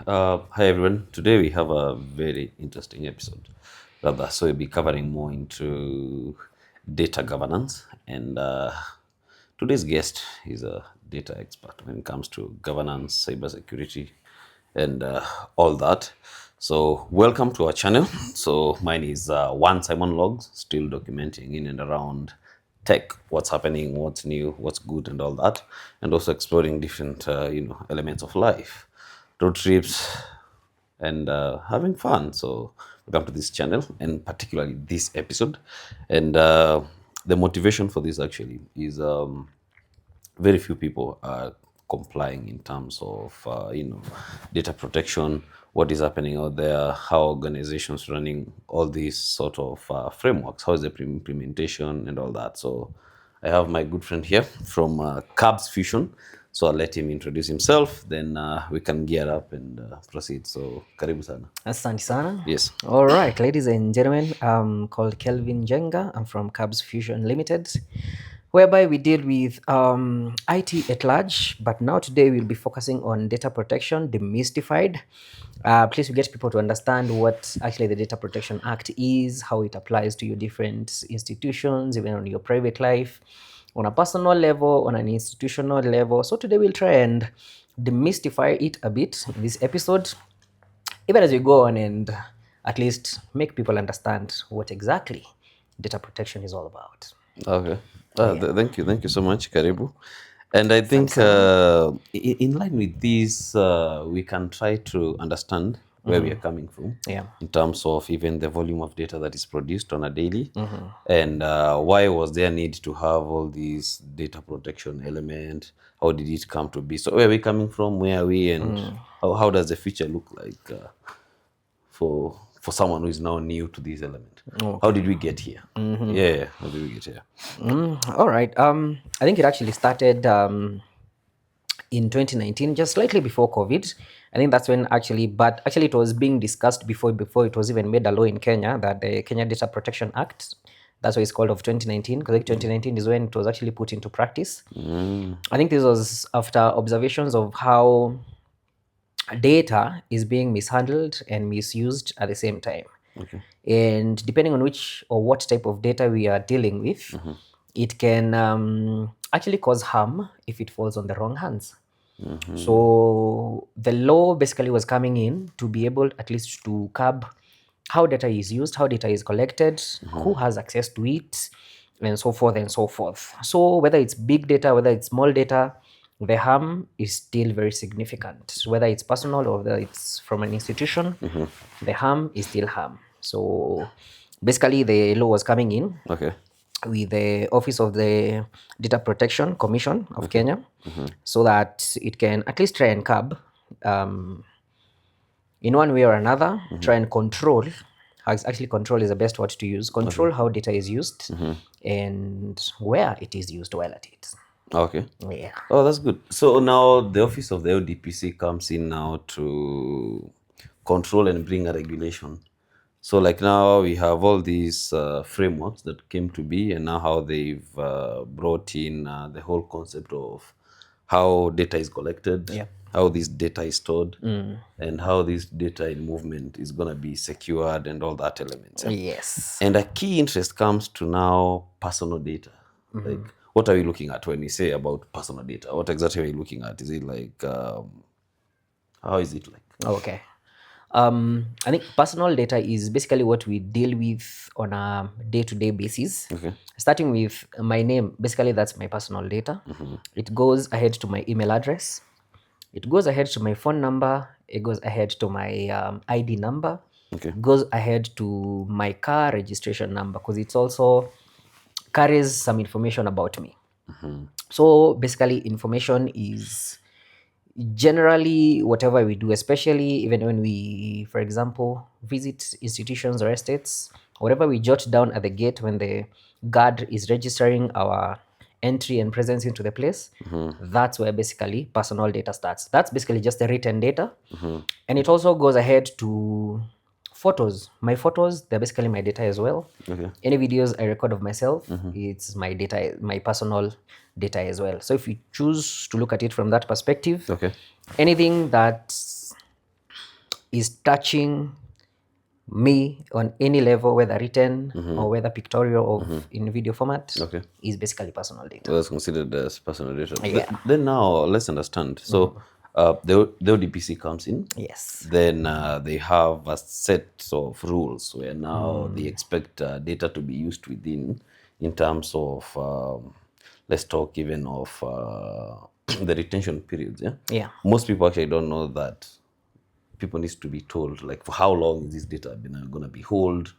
Hi everyone. Today we have a very interesting episode. Rather, so we'll be covering more into data governance, and today's guest is a data expert when it comes to governance, cybersecurity, and all that. So, welcome to our channel. So, mine is One Simon Logs, still documenting in and around tech, what's happening, what's new, what's good, and all that, and also exploring different elements of life, road trips, and having fun. So welcome to this channel, and particularly this episode. And the motivation for this actually is very few people are complying in terms of data protection, what is happening out there, how organizations running all these sort of frameworks, how is the implementation and all that. So I have my good friend here from Kabss Fusion. So I'll let him introduce himself, then we can gear up and proceed. So karibu sana. Asante sana. Yes. All right, ladies and gentlemen, I'm called Kelvin Njenga. I'm from Kabss Fusion Limited, whereby we deal with IT at large. But now today we'll be focusing on data protection, demystified. Please we get people to understand what actually the Data Protection Act is, how it applies to your different institutions, even on your private life, on a personal level, on an institutional level. So today we'll try and demystify it a bit in this episode, even as we go on, and at least make people understand what exactly data protection is all about. Okay. Thank you so much, Karibu. And I think in line with this, we can try to understand where we are coming from Yeah. in terms of even the volume of data that is produced on a daily, and why was there need to have all these data protection element? How did it come to be? So where are we coming from? Where are we? And how does the future look like for someone who is now new to this element? How did we get here? Yeah, how did we get here? All right. I think it actually started in 2019, just slightly before COVID. I think that's when but actually it was being discussed before it was even made a law in Kenya, that the Kenya Data Protection Act. That's why it's called, of 2019, because like 2019 is when it was actually put into practice. I think this was after observations of how data is being mishandled and misused at the same time. Okay. And depending on which or what type of data we are dealing with, it can actually cause harm if it falls on the wrong hands. So the law basically was coming in to be able at least to curb how data is used, how data is collected, who has access to it, and so forth and so forth. So whether it's big data, whether it's small data, the harm is still very significant. Whether it's personal or whether it's from an institution, the harm is still harm. So basically the law was coming in Okay. with the Office of the Data Protection Commission of Kenya, so that it can at least try and curb, in one way or another, try and control. Actually, control is the best word to use. Control how data is used and where it is used while at it. Okay. Yeah. Oh, that's good. So now the office of the LDPC comes in now to control and bring a regulation. So like now we have all these frameworks that came to be, and now how they've brought in the whole concept of how data is collected, Yeah. how this data is stored, and how this data in movement is going to be secured and all that elements. Yes. And a key interest comes to now personal data. Like, what are we looking at when we say about personal data? What exactly are we looking at? Is it like, how is it like? Okay. I think personal data is basically what we deal with on a day-to-day basis. Okay. Starting with my name, basically that's my personal data. It goes ahead to my email address. It goes ahead to my phone number. It goes ahead to my ID number. Okay. Goes ahead to my car registration number, because it's also carries some information about me. So basically, information is generally whatever we do, especially even when we, for example, visit institutions or estates, whatever we jot down at the gate when the guard is registering our entry and presence into the place, that's where basically personal data starts. That's basically just the written data. And it also goes ahead to photos. My photos, they're basically my data as well. Okay. Any videos I record of myself, it's my data, my personal data as well. So if you choose to look at it from that perspective, Okay. anything that is touching me on any level, whether written or whether pictorial or in video format, Okay. is basically personal data. Well, that's considered as personal data. Yeah. Then now let's understand. So the ODPC comes in. Yes. Then they have a set of rules where now they expect data to be used within, in terms of let's talk even of the retention periods. Yeah. Yeah. Most people actually don't know that people needs to be told, like, for how long is this data going to be hold,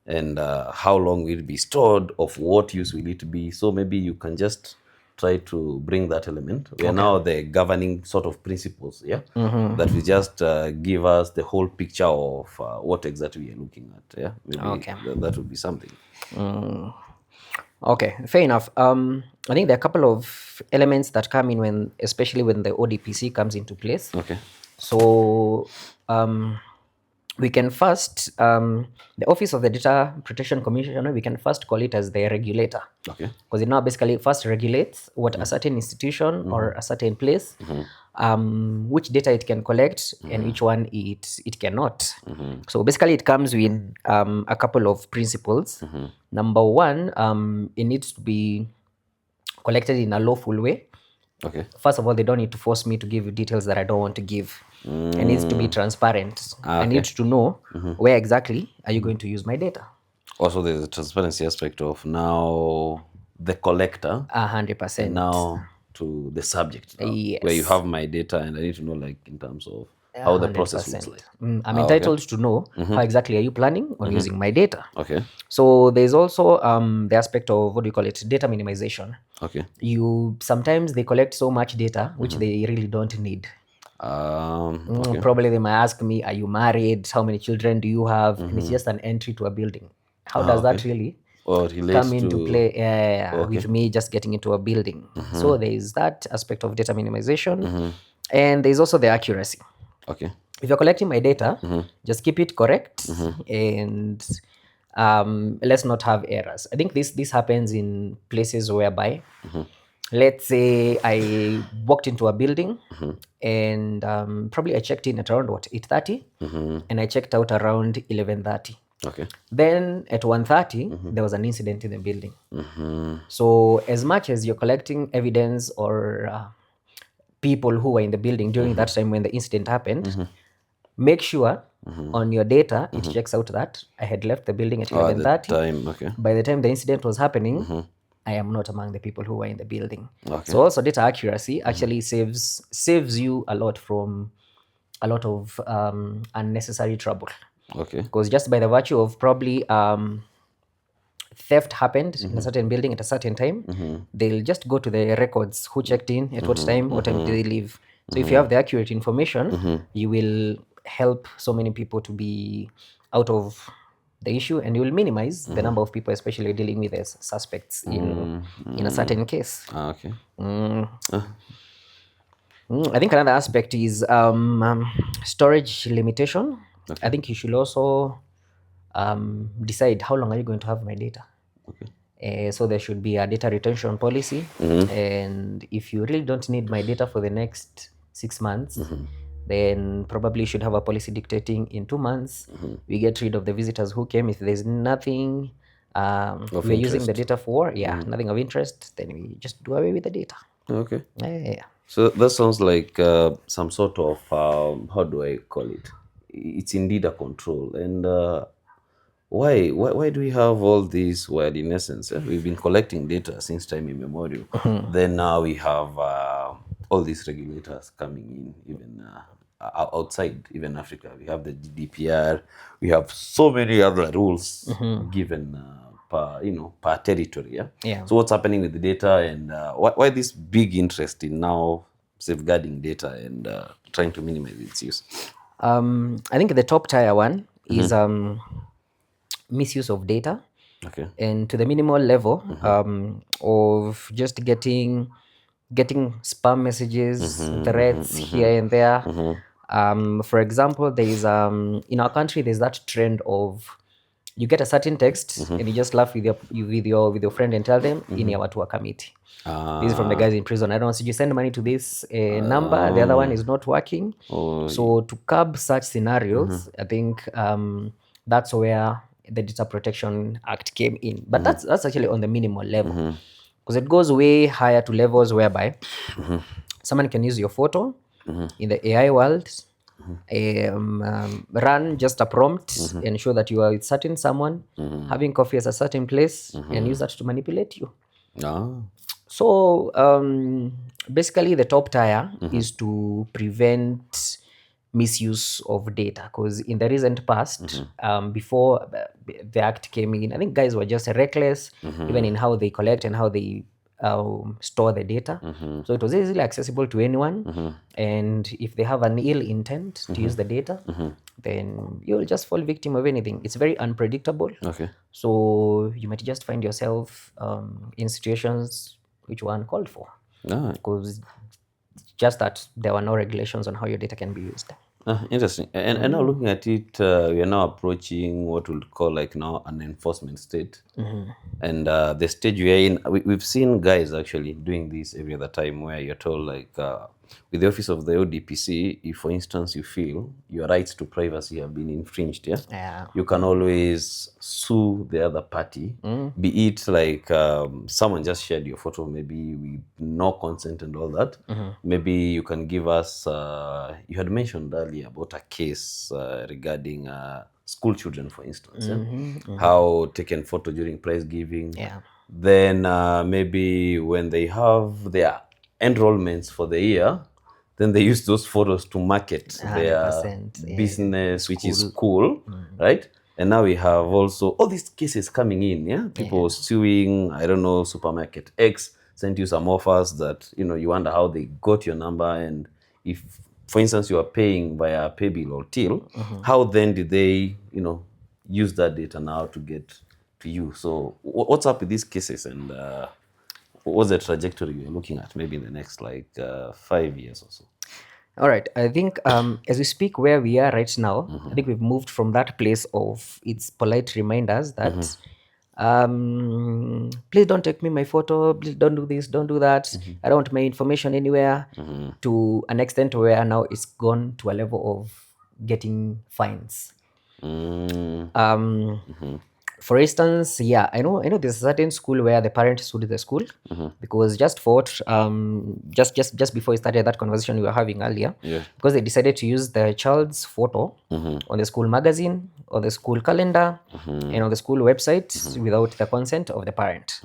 and how long will it be stored, of what use will it be. So maybe you can just try to bring that element where now the governing sort of principles, yeah, that will just give us the whole picture of what exactly we are looking at. Yeah, maybe Okay. that would be something. Okay, fair enough. I think there are a couple of elements that come in when, especially when the ODPC comes into place. Okay. So we can first, the Office of the Data Protection Commissioner, we can first call it as the regulator. Okay. Because it now basically first regulates what a certain institution or a certain place, which data it can collect and which one it cannot. So basically it comes with a couple of principles. Number one, it needs to be collected in a lawful way. Okay. First of all, they don't need to force me to give you details that I don't want to give. It needs to be transparent. I need to know where exactly are you going to use my data. Also, there's a transparency aspect of now the collector 100%. now to the subject now, Yes. where you have my data and I need to know, like, in terms of how the process looks 100%. like. I'm entitled to know how exactly are you planning on using my data. Okay. So there's also the aspect of, what do you call it, data minimization. Okay. You sometimes they collect so much data which they really don't need. Okay. Probably they might ask me, are you married? How many children do you have? And it's just an entry to a building. How does that really Or relate come into to play with me just getting into a building? So there is that aspect of data minimization. And there's also the accuracy. Okay. If you're collecting my data, just keep it correct and let's not have errors. I think this happens in places whereby, let's say I walked into a building and probably I checked in at around 8:30 and I checked out around 11:30. Okay. Then at 1:30 there was an incident in the building. So as much as you're collecting evidence or people who were in the building during that time when the incident happened, make sure on your data it checks out that I had left the building at 11:30. Time. Okay. By the time the incident was happening, I am not among the people who were in the building. Okay. So also data accuracy actually saves you a lot from a lot of unnecessary trouble. Okay. Because just by the virtue of probably theft happened in a certain building at a certain time, they'll just go to the records, who checked in at what time did they leave. So if you have the accurate information, you will help so many people to be out of the issue, and you will minimize the number of people, especially dealing with as suspects in a certain case. Okay. I think another aspect is storage limitation. I think you should also decide how long are you going to have my data. Okay. So there should be a data retention policy, and if you really don't need my data for the next 6 months, then probably you should have a policy dictating in 2 months we get rid of the visitors who came. If there's nothing we're using the data for, nothing of interest, then we just do away with the data. Okay. Yeah. So that sounds like some sort of how do I call it? It's indeed a control. And why do we have all these? Well, in essence, we've been collecting data since time immemorial. Then now we have all these regulators coming in, even outside even Africa. We have the GDPR. We have so many other rules given per territory. Yeah. So what's happening with the data, and why this big interest in now safeguarding data and trying to minimize its use? I think the top tier one is misuse of data. Okay. And to the minimal level of just getting spam messages, threats here and there. For example, there is in our country there's that trend of you get a certain text and you just laugh with your friend and tell them in your watu wa committee. This is from the guys in prison. I don't know, so you send money to this number, the other one is not working. So to curb such scenarios, I think that's where the Data Protection Act came in. But that's actually on the minimal level, because it goes way higher to levels whereby someone can use your photo in the AI world, run just a prompt and show that you are with certain someone having coffee at a certain place and use that to manipulate you. So basically the top tier is to prevent misuse of data, because in the recent past, before the act came in, I think guys were just reckless even in how they collect and how they store the data. So it was easily accessible to anyone, and if they have an ill intent to use the data, then you'll just fall victim of anything. It's very unpredictable. So you might just find yourself in situations which were uncalled for, because just that there were no regulations on how your data can be used. Interesting. And now looking at it, we are now approaching what we'll call like now an enforcement state. And the stage we are in, we've seen guys actually doing this every other time, where you're told like with the office of the ODPC, if for instance you feel your rights to privacy have been infringed, you can always sue the other party, be it like someone just shared your photo maybe with no consent and all that. Maybe you can give us, you had mentioned earlier about a case regarding school children, for instance, how taken photo during prize giving. Then maybe when they have their enrollments for the year, then they use those photos to market their business, which is cool, right? And now we have also all these cases coming in, people suing, I don't know, supermarket X sent you some offers that, you wonder how they got your number, and if, for instance, you are paying via paybill or till, how then did they, use that data now to get to you? So what's up with these cases, and what's the trajectory you're looking at maybe in the next 5 years or so? All right. I think as we speak where we are right now, I think we've moved from that place of it's polite reminders that please don't take me my photo, please don't do this, don't do that, I don't want my information anywhere, to an extent where now it's gone to a level of getting fines. For instance, I know there's a certain school where the parent sued the school because just for just before we started that conversation we were having earlier, because they decided to use the child's photo on the school magazine, on the school calendar, and on the school website without the consent of the parent.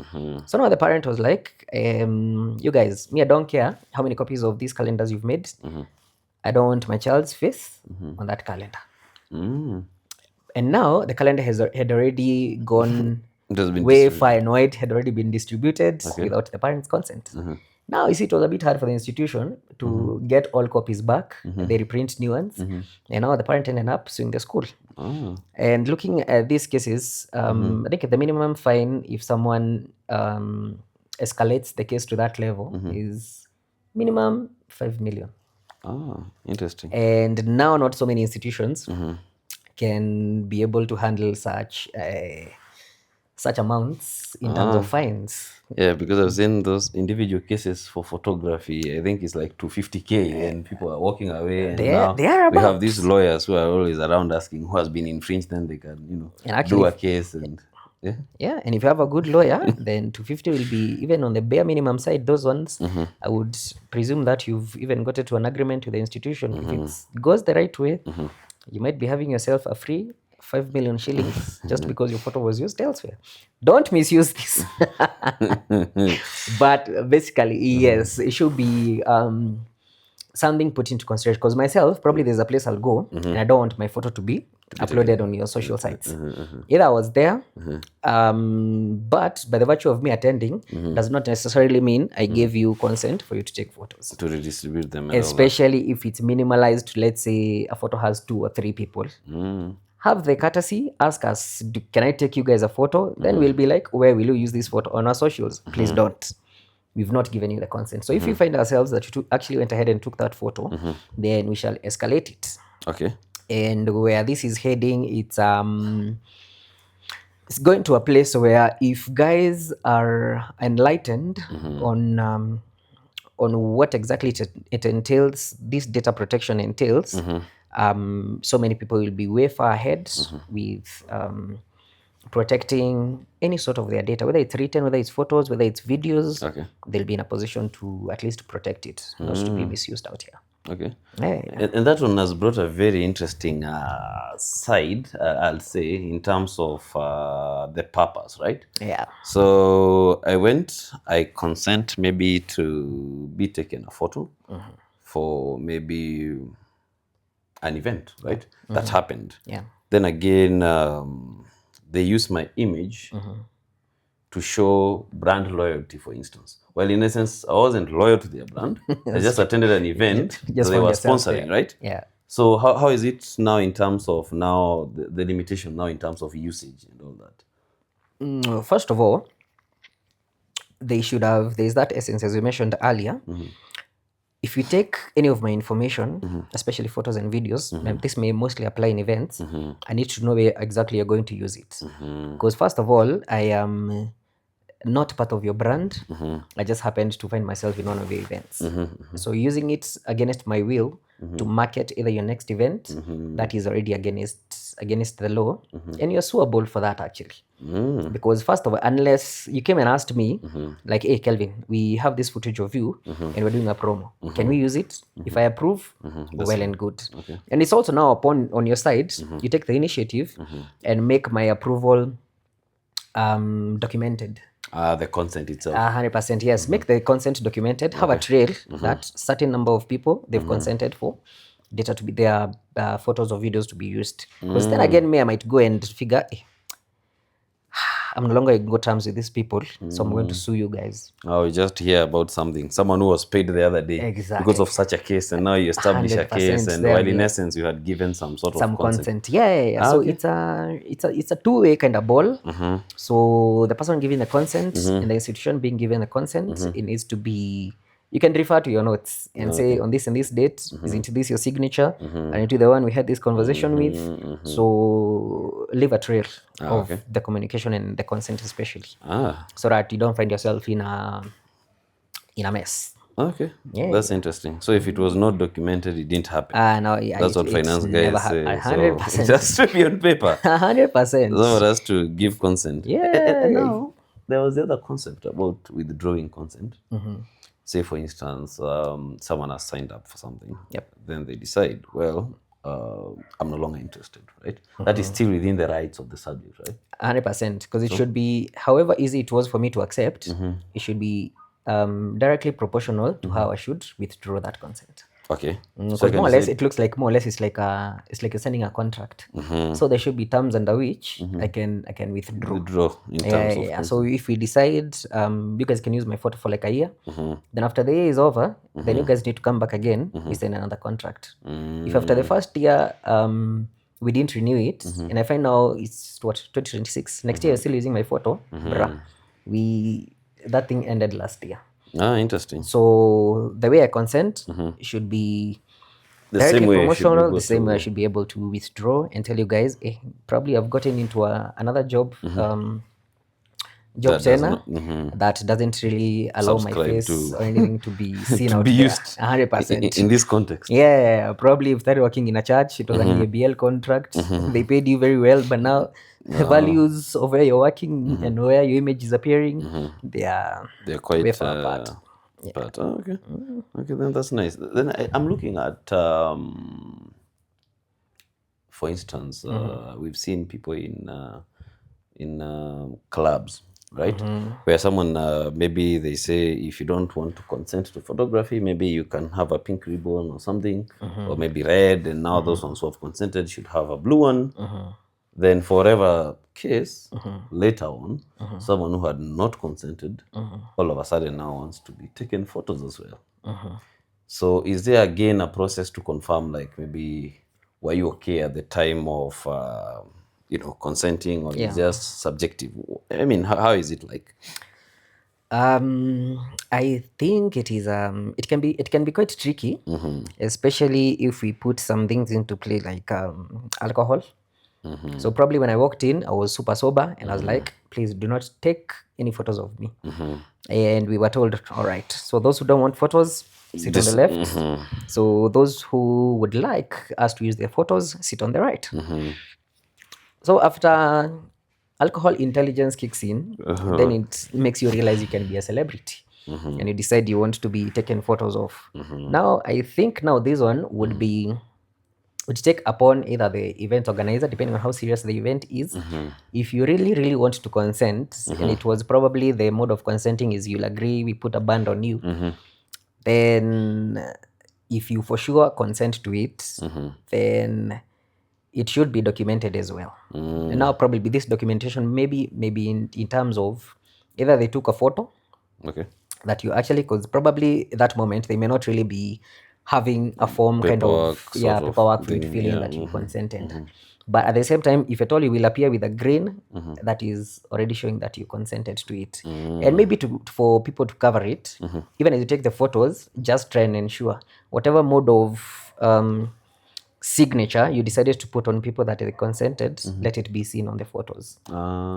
So now the parent was like, you guys, I don't care how many copies of these calendars you've made. I don't want my child's face on that calendar. And now the calendar had already gone way far and wide, had already been distributed without the parents' consent. Now, you see, it was a bit hard for the institution to get all copies back. They reprint new ones. And now the parent ended up suing the school. And looking at these cases, I think the minimum fine, if someone escalates the case to that level, is minimum 5 million. Interesting. And now not so many institutions can be able to handle such amounts in terms of fines. Yeah, because I've seen those individual cases for photography. I think it's like 250K, and people are walking away. And now we have these lawyers who are always around asking who has been infringed, then they can, do a case. And and if you have a good lawyer, then 250 will be even on the bare minimum side. Those ones, I would presume that you've even got to an agreement with the institution. If it goes the right way, you might be having yourself a free 5 million shillings just because your photo was used elsewhere. Don't misuse this. But basically, yes, it should be something put into consideration. Because myself, probably there's a place I'll go and I don't want my photo to be uploaded on your social sites. Either I was there, but by the virtue of me attending does not necessarily mean I gave you consent for you to take photos. To redistribute them. Especially if it's minimalized to, let's say, a photo has 2 or 3 people. Have the courtesy, ask us, can I take you guys a photo? Then we'll be like, where will you use this photo? On our socials? Please don't. We've not given you the consent. So if we find ourselves that you actually went ahead and took that photo, then we shall escalate it. Okay. And where this is heading, it's it's going to a place where if guys are enlightened on what exactly it entails, this data protection entails, so many people will be way far ahead with protecting any sort of their data, whether it's written, whether it's photos, whether it's videos. Okay. They'll be in a position to at least protect it, not to be misused out here. Okay. Yeah. And that one has brought a very interesting side, I'll say, in terms of the purpose, right? Yeah. So I consent maybe to be taken a photo for maybe an event, right? That happened. Yeah. Then again, they use my image to show brand loyalty, for instance. Well, in essence, I wasn't loyal to their brand. I just attended an event that they were sponsoring, right? Yeah. So how is it now in terms of now the limitation now in terms of usage and all that? First of all, there's that essence, as we mentioned earlier. If you take any of my information, especially photos and videos, and this may mostly apply in events, I need to know where exactly you're going to use it. Because first of all, I am not part of your brand. I just happened to find myself in one of your events. So using it against my will to market either your next event, that is already against the law, and you're suable for that actually. Because first of all, unless you came and asked me, like, hey Kelvin, we have this footage of you and we're doing a promo. Can we use it? If I approve, well and good. And it's also now on your side, you take the initiative and make my approval documented. The consent itself. 100%, yes. Make the consent documented. Have a trail that certain number of people they've consented for data to be their photos or videos to be used. Because then again, I might go and figure, I'm no longer in good terms with these people, so I'm going to sue you guys. Oh, you just hear about someone who was paid the other day because of such a case, and now you establish a case, and while in essence you had given some sort of consent. Yeah. So okay. It's a two-way kind of ball. So the person giving the consent and the institution being given the consent, it needs to be. You can refer to your notes and say on this and this date, is into this your signature, and into the one we had this conversation with. So leave a trail of the communication and the consent especially, so that you don't find yourself in a mess. Okay, that's interesting. So if it was not documented, it didn't happen. No, yeah, that's what finance guys say. 100%. So it has to be on paper. 100%. Someone has to give consent. Yeah. And now there was the other concept about withdrawing consent. Say, for instance, someone has signed up for something. Then they decide, well, I'm no longer interested, right? That is still within the rights of the subject, right? 100%. Because it should be, however easy it was for me to accept, it should be directly proportional to how I should withdraw that consent. Okay. Because more or less, it looks like it's like you're sending a contract. So there should be terms under which I can withdraw. Withdraw in terms of consent. So if we decide you guys can use my photo for like a year, then after the year is over, then you guys need to come back again. We sign another contract. If after the first year we didn't renew it, and I find now it's 2026, next year you're still using my photo, that thing ended last year. Interesting. So the way I consent should be the same way promotional, the same way I should be able to withdraw and tell you guys, probably I've gotten into another job center that doesn't really allow my face or anything to be seen out be there. Used 100% in this context. Yeah, probably if started working in a church, it was an ABL contract. They paid you very well, but now the values of where you're working and where your image is appearing, they're quite way far apart. But okay, then that's nice. Then I'm looking at, for instance, we've seen people in clubs, right? Where someone maybe they say if you don't want to consent to photography, maybe you can have a pink ribbon or something, or maybe red, and now those ones who have consented should have a blue one. Then for whatever case, later on, someone who had not consented, all of a sudden now wants to be taken photos as well. So is there again a process to confirm, like maybe were you okay at the time of consenting, or is just subjective? I mean, how is it like? I think it is it can be quite tricky, especially if we put some things into play like alcohol. So probably when I walked in, I was super sober, and I was like, please do not take any photos of me. And we were told, all right, so those who don't want photos, sit on the left. So those who would like us to use their photos, sit on the right. So after alcohol intelligence kicks in, then it makes you realize you can be a celebrity. And you decide you want to be taken photos of. Now, I think now this one would take upon either the event organizer, depending on how serious the event is. If you really, really want to consent, and it was probably the mode of consenting is you'll agree, we put a band on you, then if you for sure consent to it, then it should be documented as well. And now probably this documentation maybe in terms of either they took a photo that you actually, because probably at that moment they may not really be having a form paperwork for you to fill in that you consented. But at the same time, if at all, you will appear with a green that is already showing that you consented to it. And maybe for people to cover it, even as you take the photos, just try and ensure whatever mode of signature you decided to put on people that they consented, let it be seen on the photos.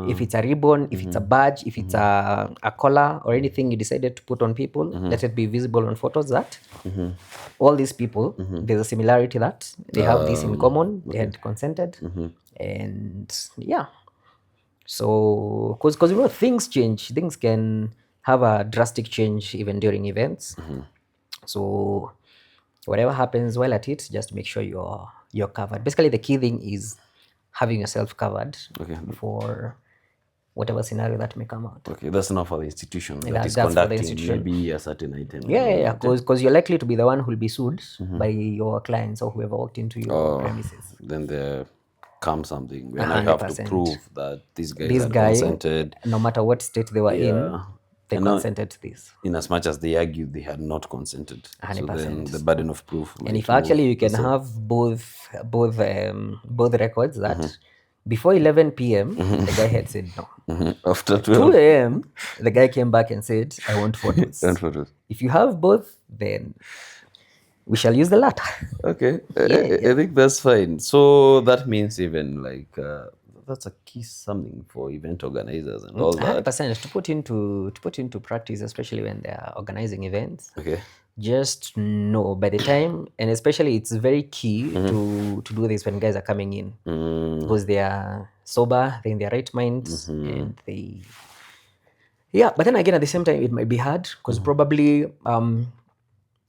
If it's a ribbon, if it's a badge, if it's a collar or anything you decided to put on people, let it be visible on photos that all these people, there's a similarity that they have this in common, they had consented. And yeah, so because you know things change, things can have a drastic change even during events. So whatever happens while at it, just make sure you're covered. Basically, the key thing is having yourself covered for whatever scenario that may come out. That's enough for the institution that is conducting maybe a certain item. Because you're likely to be the one who will be sued by your clients or whoever walked into your premises. Then there comes something where now you have to prove that these guys had consented. No matter what state they were in, they consented to this. In as much as they argued they had not consented. 100%. So then the burden of proof. And if actually you can have both records that before 11 p.m. the guy had said no. After 12 a.m. the guy came back and said, I want photos. If you have both, then we shall use the latter. I think that's fine. So that means even like that's a key something for event organizers and all that. 100% to put into practice, especially when they are organizing events. Just know by the time, and especially it's very key to do this when guys are coming in, because they are sober, they're in their right minds, and they but then again at the same time it might be hard because probably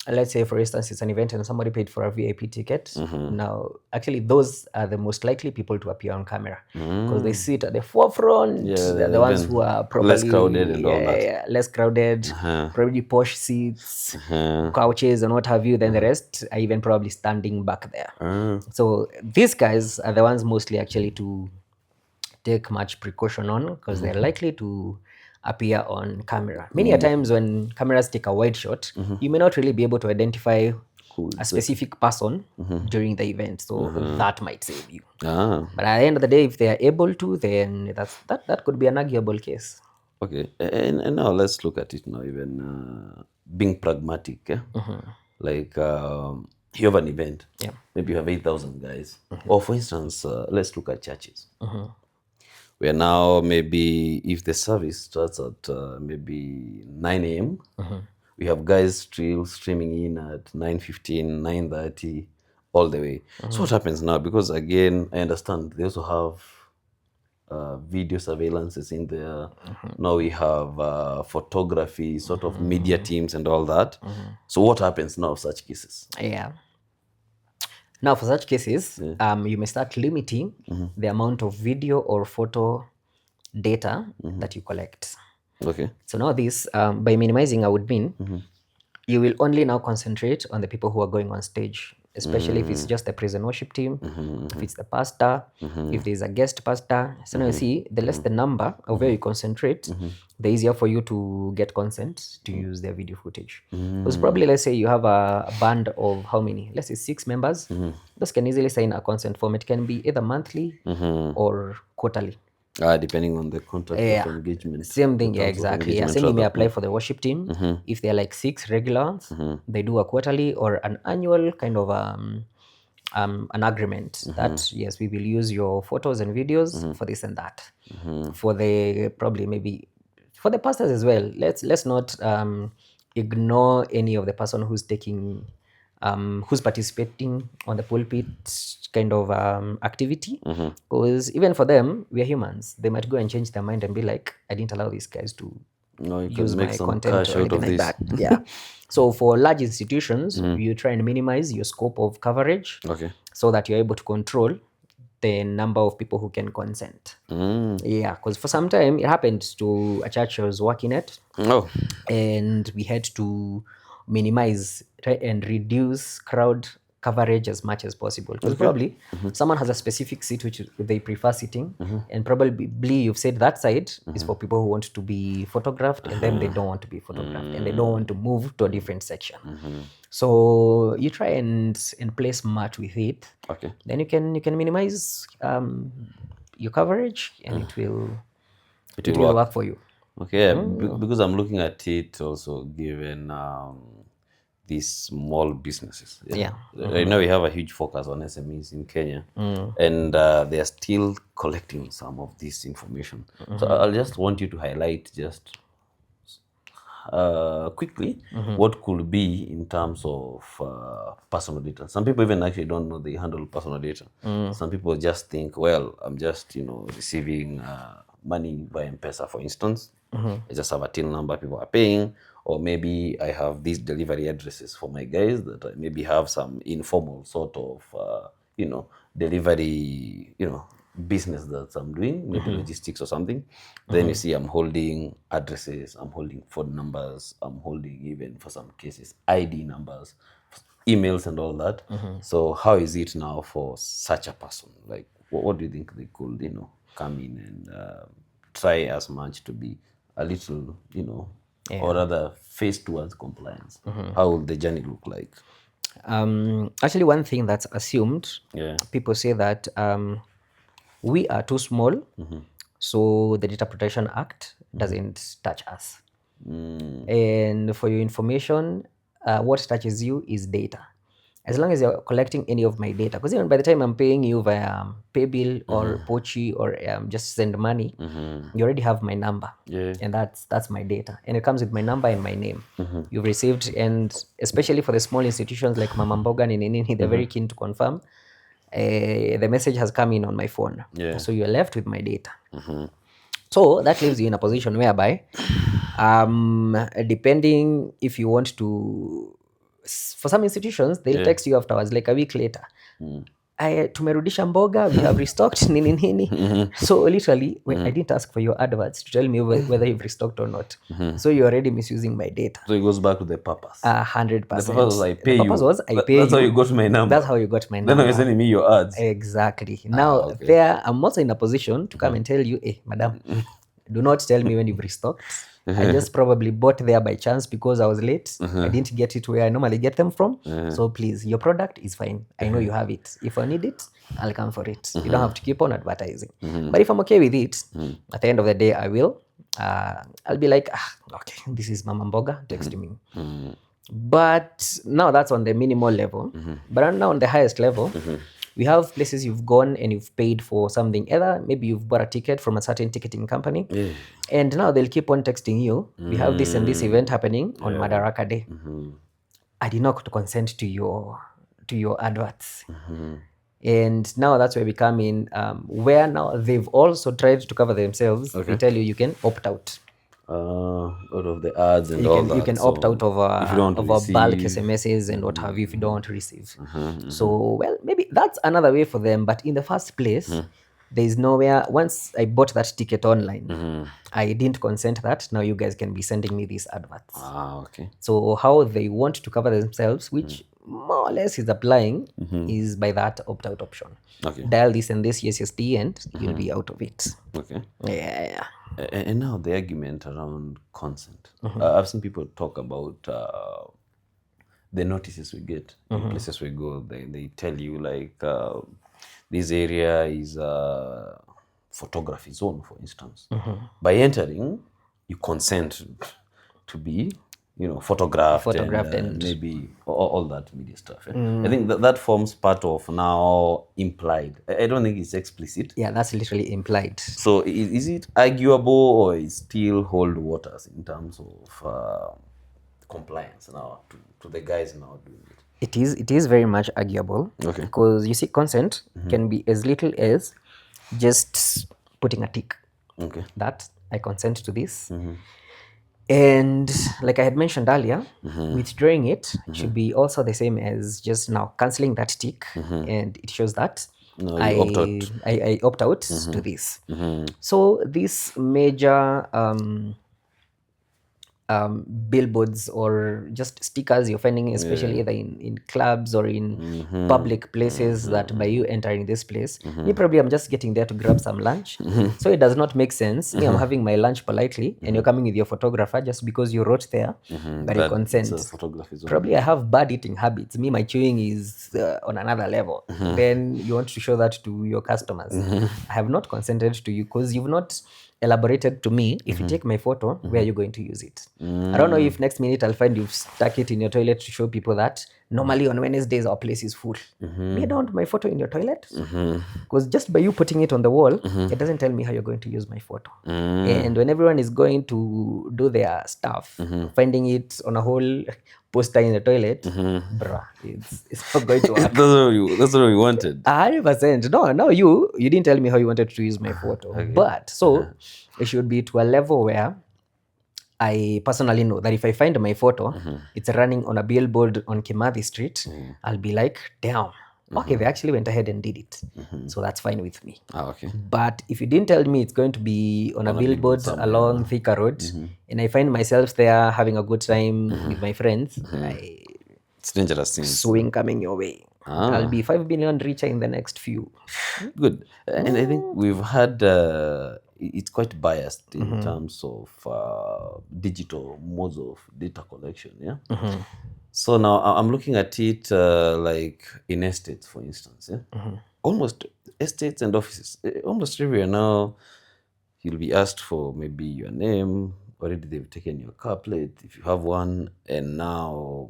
let's say for instance it's an event and somebody paid for a VIP ticket. Now actually those are the most likely people to appear on camera because they sit at the forefront. They're the ones who are probably less crowded and all that. Less crowded, probably posh seats, couches and what have you. Then the rest are even probably standing back there. So these guys are the ones mostly actually to take much precaution on because they're likely to appear on camera. Many a times when cameras take a wide shot, you may not really be able to identify a specific person during the event. So that might save you. But at the end of the day, if they are able to, then that could be an arguable case. And now let's look at it now, even being pragmatic. Like you have an event, maybe you have 8,000 guys. Or for instance, let's look at churches. Where now maybe if the service starts at maybe 9 a.m., we have guys still streaming in at 9:15, 9:30, all the way. So what happens now? Because again, I understand they also have video surveillances in there. Now we have photography, sort of media teams and all that. So what happens now of such cases? Now, for such cases, you may start limiting the amount of video or photo data that you collect. So now this, by minimizing, I would mean you will only now concentrate on the people who are going on stage, especially if it's just the praise and worship team, if it's the pastor, if there's a guest pastor. So now you see, the less the number of where you concentrate, the easier for you to get consent to use their video footage. Because probably, let's say you have a band of how many? Let's say 6 members. Those can easily sign a consent form. It can be either monthly or quarterly. Depending on the contract of engagement. Same thing, exactly. Same you may apply for the worship team. If they're like 6 regulars, they do a quarterly or an annual kind of an agreement that yes, we will use your photos and videos for this and that. For the probably maybe for the pastors as well. Let's not ignore any of the person who's taking who's participating on the pulpit kind of activity, because even for them, we are humans. They might go and change their mind and be like, I didn't allow these guys to No, you can use make my some content cash or out anything of like this. that. Yeah. So for large institutions, you try and minimize your scope of coverage Okay. so that you're able to control the number of people who can consent. Yeah, because for some time it happened to a church I was working at, Oh. and we had to minimize and reduce crowd coverage as much as possible, because probably someone has a specific seat which they prefer sitting, and probably you've said that side is for people who want to be photographed, and then they don't want to be photographed, and they don't want to move to a different section. So you try and play smart with it. Okay. Then you can minimize your coverage, and it will work for you. Okay, yeah, because I'm looking at it also given these small businesses. Yeah. Right now we have a huge focus on SMEs in Kenya, and they are still collecting some of this information. So I'll just want you to highlight just quickly what could be in terms of personal data. Some people even actually don't know they handle personal data. Some people just think, well, I'm just receiving money by M-Pesa, for instance. I just have a till number people are paying, or maybe I have these delivery addresses for my guys that I maybe have some informal sort of delivery business that I'm doing, maybe logistics or something. Then you see I'm holding addresses, I'm holding phone numbers, I'm holding even for some cases ID numbers, emails and all that. So how is it now for such a person? Like what do you think they could come in and try as much to be a little or rather face towards compliance? How will the journey look like? Actually, one thing that's assumed, people say that we are too small, so the Data Protection Act doesn't touch us. And for your information, what touches you is data. As long as you're collecting any of my data, because even by the time I'm paying you via Paybill or Pochi or just send money, you already have my number, and that's my data, and it comes with my number and my name. You've received, and especially for the small institutions like Mama Mboga and Nini, they're very keen to confirm. The message has come in on my phone, so you're left with my data. So that leaves you in a position whereby, depending if you want to, for some institutions they'll text you afterwards, like a week later, tumerudisha mboga, we have restocked nini nini. So literally, I didn't ask for your adverts to tell me whether you've restocked or not. So you're already misusing my data. So it goes back to the purpose. 100%. The purpose was I pay you. The purpose was I pay you. That's how you got my number. That's how you got my Then number. you're sending me your ads. Exactly. Now okay. there, I'm also in a position to come and tell you, hey, madam, do not tell me when you've restocked. I just probably bought there by chance because I was late. I didn't get it where I normally get them from. So please, your product is fine. I know you have it. If I need it, I'll come for it. You don't have to keep on advertising. But if I'm okay with it, at the end of the day, I will. I'll be like, okay, this is Mama Mboga, text me. But now that's on the minimal level. But now on the highest level, we have places you've gone and you've paid for something. Either maybe you've bought a ticket from a certain ticketing company, and now they'll keep on texting you. We have this and this event happening on Madaraka Day. I did not consent to your adverts. And now that's where we come in, where now they've also tried to cover themselves. They tell you can opt out. Out of the ads and all that. You can opt out of bulk SMSs and what have you if you don't want to receive. So, well, maybe that's another way for them. But in the first place, there is nowhere. Once I bought that ticket online, I didn't consent that now you guys can be sending me these adverts. Okay. So how they want to cover themselves, which more or less is applying, is by that opt-out option. Okay. Dial this and this, yes, and you'll be out of it. Okay. Yeah. And now the argument around consent. I've seen people talk about the notices we get in places we go. They tell you like this area is a photography zone, for instance. By entering, you consent to be photographed Photographed and maybe all that media stuff. I think that forms part of now implied. I don't think it's explicit. yeah, that's literally implied. So is it arguable, or is still hold waters in terms of compliance now to the guys now doing it? It is very much arguable. Okay. Because you see, consent can be as little as just putting a tick. Okay. That I consent to this. And like I had mentioned earlier, withdrawing it should be also the same as just now canceling that tick, and it shows that No, you opt out. I opt out to this. So these major billboards or just stickers you're finding, especially either in clubs or in public places, that by you entering this place, me probably I'm just getting there to grab some lunch. So it does not make sense. Me, I'm having my lunch politely, and you're coming with your photographer just because you wrote there that you consent. Probably I have bad eating habits. Me, my chewing is on another level. Then you want to show that to your customers. I have not consented to you because you've not elaborated to me. If you take my photo, where are you going to use it? I don't know if next minute I'll find you've stuck it in your toilet to show people that normally on Wednesdays our place is full. Me, I don't want my photo in your toilet, because just by you putting it on the wall, it doesn't tell me how you're going to use my photo. And when everyone is going to do their stuff, finding it on a whole poster in the toilet, bruh, it's not going to work. That's what you wanted. 100%. No, you didn't tell me how you wanted to use my photo. Okay. But so it should be to a level where I personally know that if I find my photo, it's running on a billboard on Kimathi Street, I'll be like, damn, okay, they actually went ahead and did it. So that's fine with me. Okay. But if you didn't tell me it's going to be on a billboard along Thika Road, and I find myself there having a good time with my friends, it's dangerous things. Swing coming your way. I'll be 5 billion richer in the next few. Good. And I think we've had it's quite biased in terms of digital modes of data collection. Yeah. So now I'm looking at it like in estates, for instance. Yeah. Almost estates and offices. Almost everywhere now, you'll be asked for maybe your name. Already they've taken your car plate if you have one, and now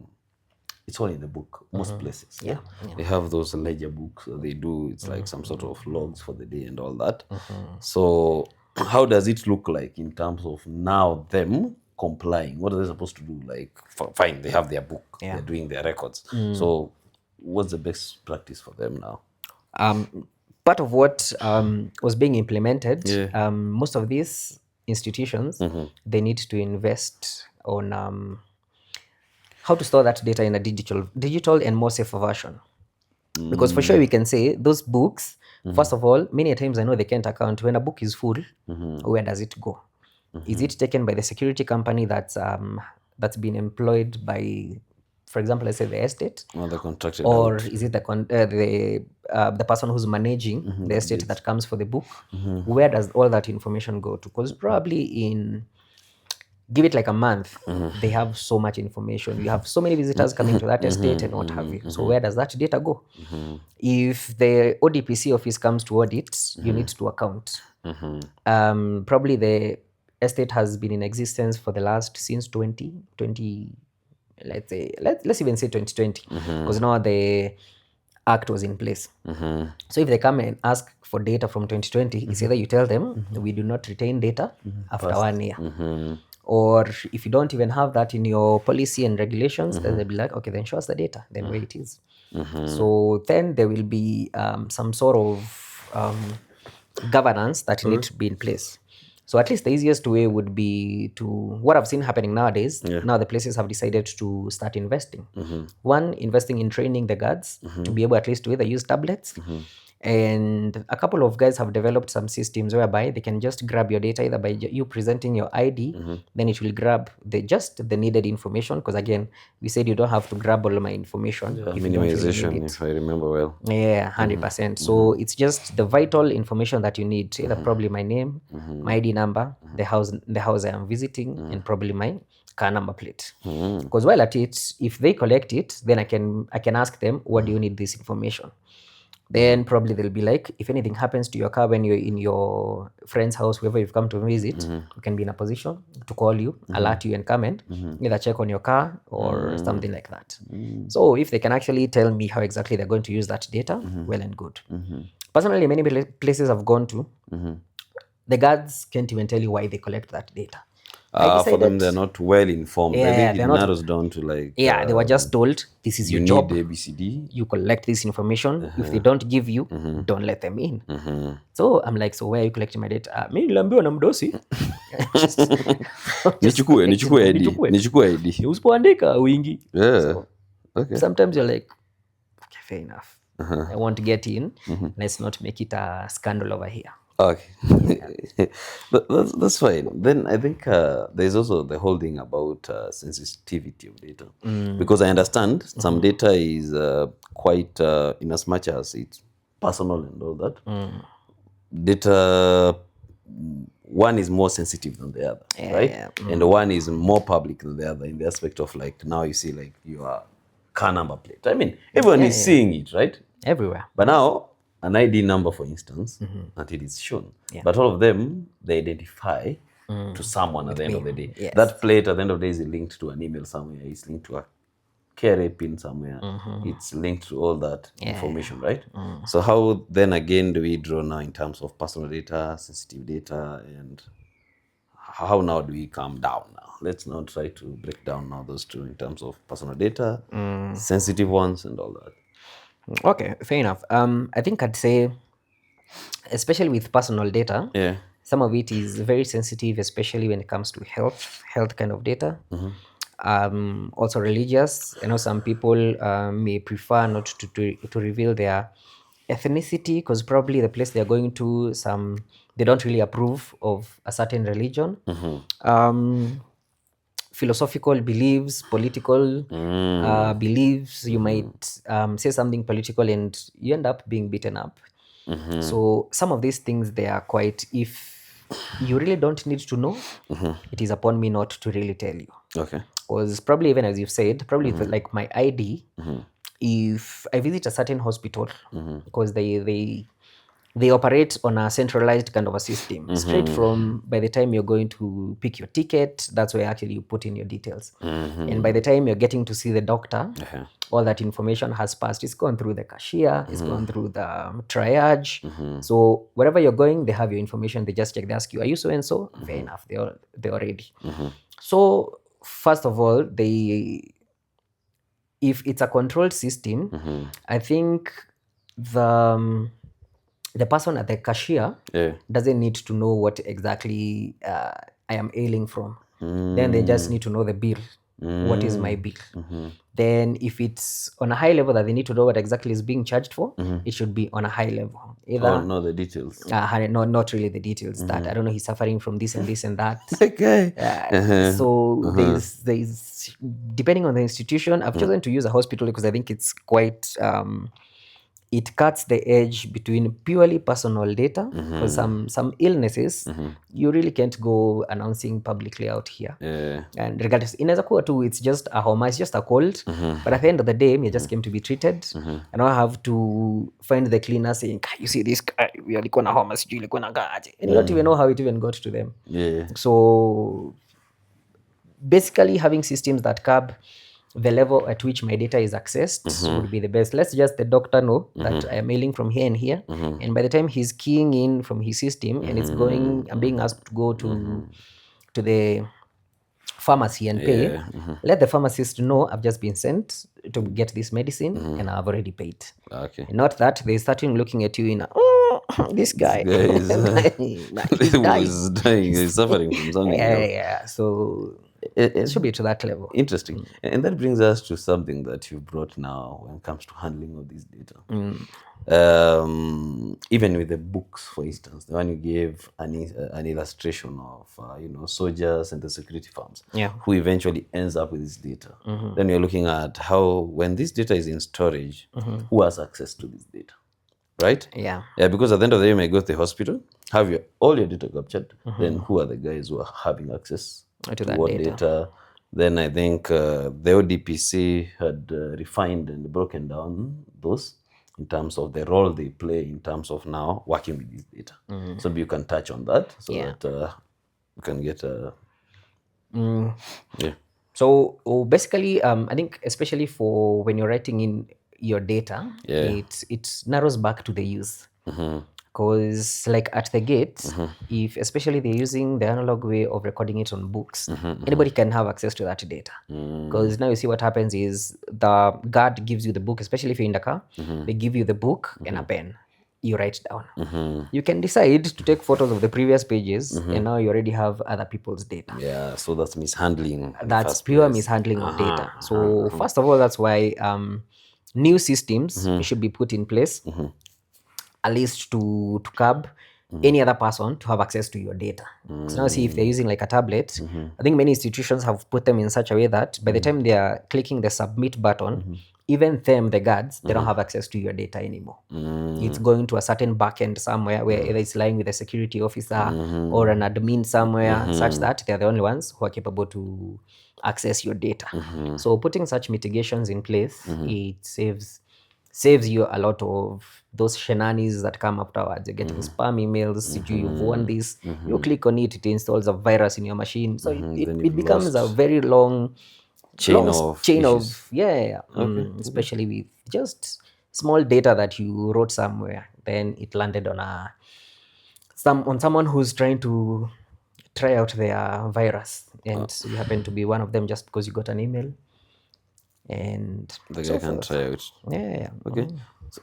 it's all in the book. Most places. Yeah. They have those ledger books they do. It's like some sort of logs for the day and all that. So how does it look like in terms of now them complying? What are they supposed to do? Like, fine, they have their book. They're doing their records. So what's the best practice for them now? Part of what was being implemented, most of these institutions, they need to invest on how to store that data in a digital and more safer version. Because for sure we can say those books, first of all, many times I know they can't account when a book is full, where does it go? Is it taken by the security company that's been employed by, for example, let's say the estate, or the contracted or out? is it the person who's managing the estate that comes for the book? Where does all that information go to? Because probably in, give it like a month, they have so much information. You have so many visitors coming to that estate and what have you. So where does that data go? If the ODPC office comes to audit, you need to account. Probably the estate has been in existence for the last since 2020. Let's even say 2020, because now the act was in place. So if they come and ask for data from 2020, it's either you tell them we do not retain data after 1 year. Or if you don't even have that in your policy and regulations, then they'll be like, okay, then show us the data, then where it is. So then there will be some sort of governance that needs to be in place. So at least the easiest way would be to, what I've seen happening nowadays, now the places have decided to start investing. One, investing in training the guards to be able at least to either use tablets. And a couple of guys have developed some systems whereby they can just grab your data either by you presenting your ID, then it will grab the needed information. Because again, we said you don't have to grab all my information. Minimization, if I remember well. Yeah, 100%. So it's just the vital information that you need. Either probably my name, my ID number, the house I am visiting, and probably my car number plate. Because while at it, if they collect it, then I can ask them, what do you need this information? Then probably they'll be like, if anything happens to your car when you're in your friend's house, whoever you've come to visit, you can be in a position to call you, alert you, and come and either check on your car or something like that. So if they can actually tell me how exactly they're going to use that data, well and good. Personally, many places I've gone to, the guards can't even tell you why they collect that data. For them, they're not well informed. I think it narrows down to like. They were just told, this is your job. You need ABCD. You collect this information. If they don't give you, don't let them in. So I'm like, so where are you collecting my data? Mi niliambiwa na mdosi. Nichukue ID. Usipoandika uingi. Yeah. Okay. Sometimes you're like, okay, fair enough. I want to get in. Let's not make it a scandal over here. Okay. That's fine. Then I think there's also the whole thing about sensitivity of data. Because I understand some data is quite, in as much as it's personal and all that, data, one is more sensitive than the other, right? Yeah. And one is more public than the other in the aspect of like, now you see like your car number plate. I mean, everyone is seeing it, right? Everywhere. But now, an ID number, for instance, until it's shown. Yeah. But all of them, they identify to someone at the end of the day. Yes. That plate at the end of the day is linked to an email somewhere. It's linked to a KRA pin somewhere. It's linked to all that information, right? So how then again do we draw now in terms of personal data, sensitive data, and how now do we come down now? Let's now try to break down now those two in terms of personal data, sensitive ones, and all that. Okay, fair enough. I think I'd say, especially with personal data, some of it is very sensitive, especially when it comes to health kind of data. Also religious. I know some people may prefer not to reveal their ethnicity because probably the place they're going to, they don't really approve of a certain religion. Philosophical beliefs, political beliefs. You might say something political and you end up being beaten up. So some of these things, they are quite, if you really don't need to know, it is upon me not to really tell you. Okay. Because probably, even as you've said, probably like my ID, if I visit a certain hospital, because they operate on a centralized kind of a system. Straight from, by the time you're going to pick your ticket, that's where actually you put in your details. And by the time you're getting to see the doctor, all that information has passed. It's gone through the cashier, it's gone through the triage. So wherever you're going, they have your information. They just check, they ask you, are you so and so? Fair enough, they're ready. So first of all, if it's a controlled system, I think the person at the cashier doesn't need to know what exactly I am ailing from. Then they just need to know the bill. What is my bill? Then if it's on a high level that they need to know what exactly is being charged for, it should be on a high level. Either not the details. No, not really the details. That I don't know, he's suffering from this and this and that. Okay. So there's depending on the institution. I've chosen to use a hospital because I think it's quite it cuts the edge between purely personal data. Because some illnesses you really can't go announcing publicly out here. And regardless, inaweza kuwa tu, it's just a homa, it's just a cold. But at the end of the day, me just came to be treated. And I have to find the cleaner saying, you see this guy, we alikuwa na homa, sijui ilikuwa na gaje. And you don't even know how it even got to them. So basically, having systems that curb the level at which my data is accessed would be the best. Let's just the doctor know that I am mailing from here and here, and by the time he's keying in from his system and it's going, I'm being asked to go to the pharmacy and pay, let the pharmacist know I've just been sent to get this medicine and I've already paid. Okay. Not that they starting looking at you in this guy is dying, he's suffering from something. So it should be to that level. Interesting. And that brings us to something that you brought now when it comes to handling of this data. Even with the books, for instance, the one you gave an illustration of soldiers and the security firms who eventually ends up with this data. Then you're looking at how, when this data is in storage, who has access to this data, right? Yeah, because at the end of the day, you may go to the hospital, have all your data captured, then who are the guys who are having access to that data? Then I think the ODPC had refined and broken down those in terms of the role they play in terms of now working with this data. So maybe you can touch on that so Yeah. that we can get yeah. So basically, I think especially for when you're writing in your data, Yeah. it narrows back to the use. Because like at the gate, if especially they're using the analog way of recording it on books, anybody can have access to that data. Because now you see what happens is the guard gives you the book, especially if you're in the car, they give you the book and a pen. You write down. You can decide to take photos of the previous pages, and now you already have other people's data. Yeah, so that's mishandling in the That's first pure place. mishandling of data. So first of all, that's why new systems should be put in place, at least to curb any other person to have access to your data. So now see if they're using like a tablet, I think many institutions have put them in such a way that by the time they are clicking the submit button, even them, the guards, they don't have access to your data anymore. It's going to a certain backend somewhere where either it's lying with a security officer or an admin somewhere, such that they're the only ones who are capable to access your data. So putting such mitigations in place, it saves you a lot of those shenanigans that come afterwards. You're getting spam emails, you've won this, you click on it, it installs a virus in your machine. So it becomes a very long chain of issues. especially with just small data that you wrote somewhere, then it landed on someone who's trying to try out their virus, and you happen to be one of them just because you got an email, and The so guy can forth. try out. Yeah. Okay.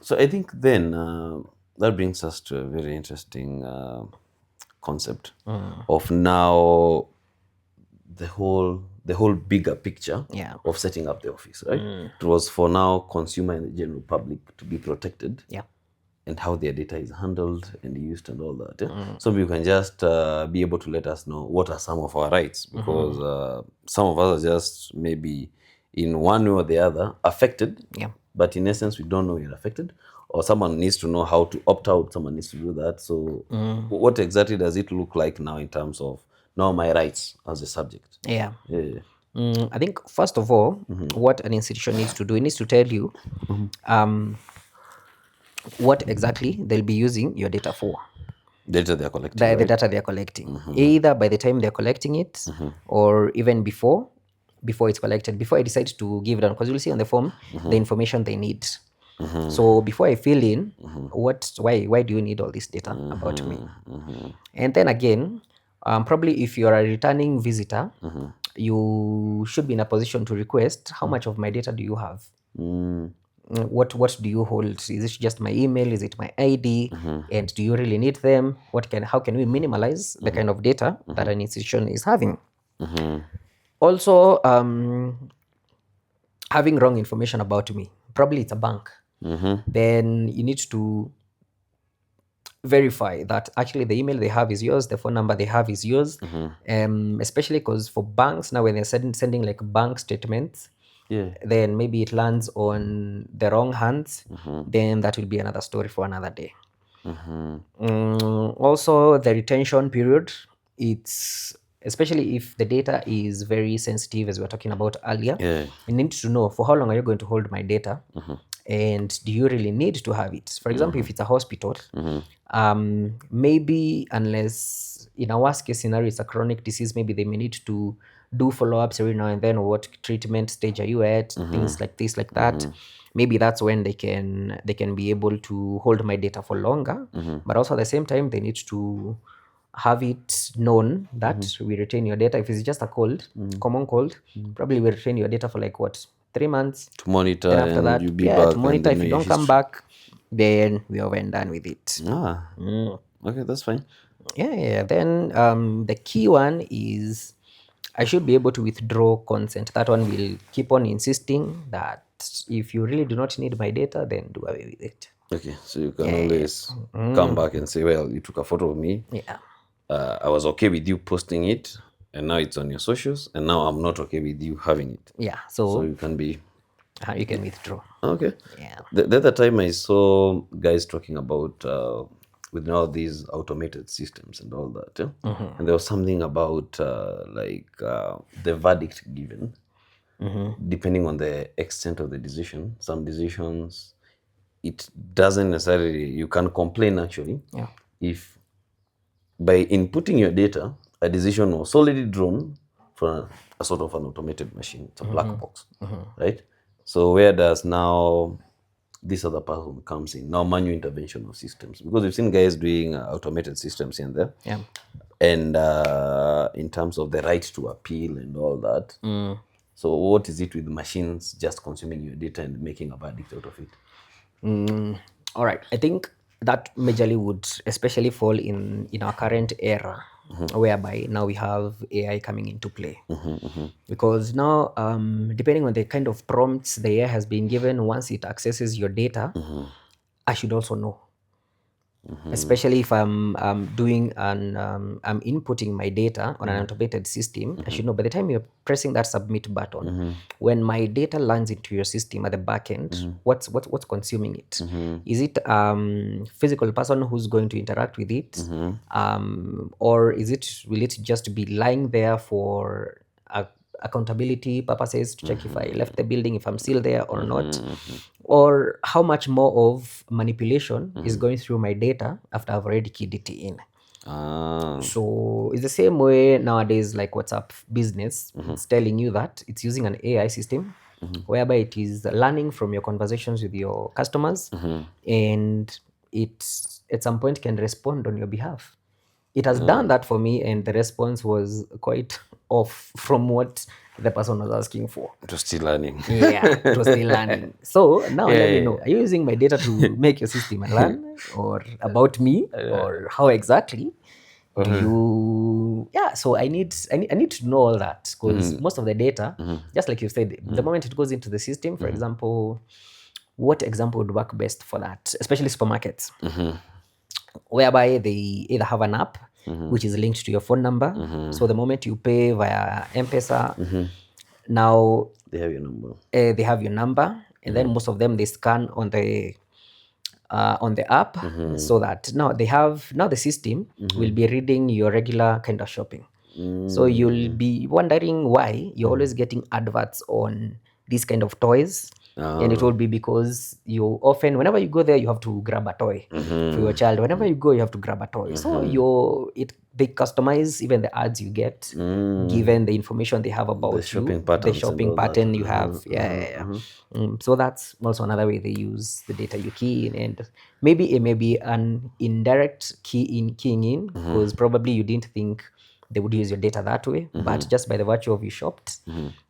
So I think then that brings us to a very interesting concept of now the whole bigger picture Yeah. of setting up the office, right? It was for now consumer and the general public to be protected. Yeah. And how their data is handled and used and all that. Yeah? So you can just be able to let us know what are some of our rights, because some of us are just maybe in one way or the other affected, Yeah. but in essence we don't know we're affected, or someone needs to know how to opt out, someone needs to do that. So what exactly does it look like now in terms of now my rights as a subject? Yeah. Yeah. I think first of all, what an institution needs to do, it needs to tell you what exactly they'll be using your data for. Data they're collecting, The right? data they're collecting, either by the time they're collecting it or even before it's collected, before I decide to give it on, because you'll see on the form the information they need. So before I fill in why do you need all this data about me? And then again, probably if you're a returning visitor, you should be in a position to request how much of my data do you have. What do you hold? Is it just my email? Is it my ID? And do you really need them? How can we minimize the kind of data that an institution is having? Also, having wrong information about me. Probably it's a bank. Then you need to verify that actually the email they have is yours, the phone number they have is yours. Especially because for banks now, when they're sending like bank statements, Yeah. then maybe it lands on the wrong hands, then that will be another story for another day. Also, the retention period, it's especially if the data is very sensitive, as we were talking about earlier. Yeah. You need to know for how long are you going to hold my data, and do you really need to have it? For example, if it's a hospital, maybe unless in a worst case scenario it's a chronic disease, maybe they may need to do follow-ups every now and then. What treatment stage are you at? Things like this, like that. Maybe that's when they can be able to hold my data for longer. But also at the same time, they need to have it known that we retain your data. If it's just a cold, common cold, probably we retain your data for like what, 3 months To monitor, then after and that, you be back to monitor. and If you know your don't come history. back, then we are well done with it. Okay, that's fine. Yeah. Then the key one is I should be able to withdraw consent. That one will keep on insisting that if you really do not need my data, then do away with it. Okay, so you can always come back and say, well, you took a photo of me. Yeah. I was okay with you posting it, and now it's on your socials, and now I'm not okay with you having it. Yeah. So So you can be you can withdraw. okay. Yeah. The other time I saw guys talking about with now these automated systems and all that, yeah? And there was something about the verdict given, depending on the extent of the decision. Some decisions it doesn't necessarily, you can complain actually Yeah. if by inputting your data, a decision was solely drawn from a sort of an automated machine. It's a black box, right? So where does now this other person comes in? Now manual intervention of systems, because we've seen guys doing automated systems in there. Yeah. And in terms of the right to appeal and all that. So what is it with machines just consuming your data and making a verdict out of it? All right. I think that majorly would especially fall in our current era, whereby now we have AI coming into play. Because now, depending on the kind of prompts the AI has been given, once it accesses your data, I should also know. Especially if I'm doing and I'm inputting my data on an automated system, I should know by the time you're pressing that submit button, when my data lands into your system at the back end, what's consuming it? Is it physical person who's going to interact with it, or will it just be lying there for accountability purposes to check if I left the building, if I'm still there or not, or how much more of manipulation is going through my data after I've already keyed it in. So it's the same way nowadays, like WhatsApp Business, it's telling you that it's using an AI system whereby it is learning from your conversations with your customers, and it at some point can respond on your behalf. It has done that for me, and the response was quite off from what the person was asking for. It was still learning. Yeah, it was still learning. So now let me know, are you using my data to make your system learn, or about me, or how exactly do you? Yeah, so I need to know all that, because most of the data, just like you said, the moment it goes into the system, for example, what example would work best for that, especially supermarkets, whereby they either have an app which is linked to your phone number. So the moment you pay via M-Pesa, now They have your number. they have your number, and then most of them they scan on the app, so that now the system will be reading your regular kind of shopping. So you'll be wondering why you're always getting adverts on these kind of toys. And it will be because you often, whenever you go there, you have to grab a toy for your child. Whenever you go, you have to grab a toy. So they customize even the ads you get, given the information they have about The shopping you, the patterns and shopping all pattern that. you have. So that's also another way they use the data you key in, and maybe it may be an indirect keying in, because probably you didn't think they would use your data that way, but just by the virtue of you shopped,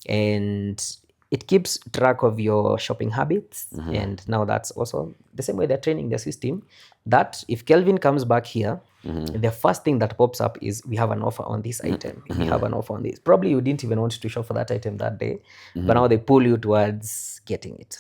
and it keeps track of your shopping habits. And now that's also the same way they're training the system, that if Kelvin comes back here, the first thing that pops up is, we have an offer on this item. We have an offer on this. Probably you didn't even want to shop for that item that day, but now they pull you towards getting it.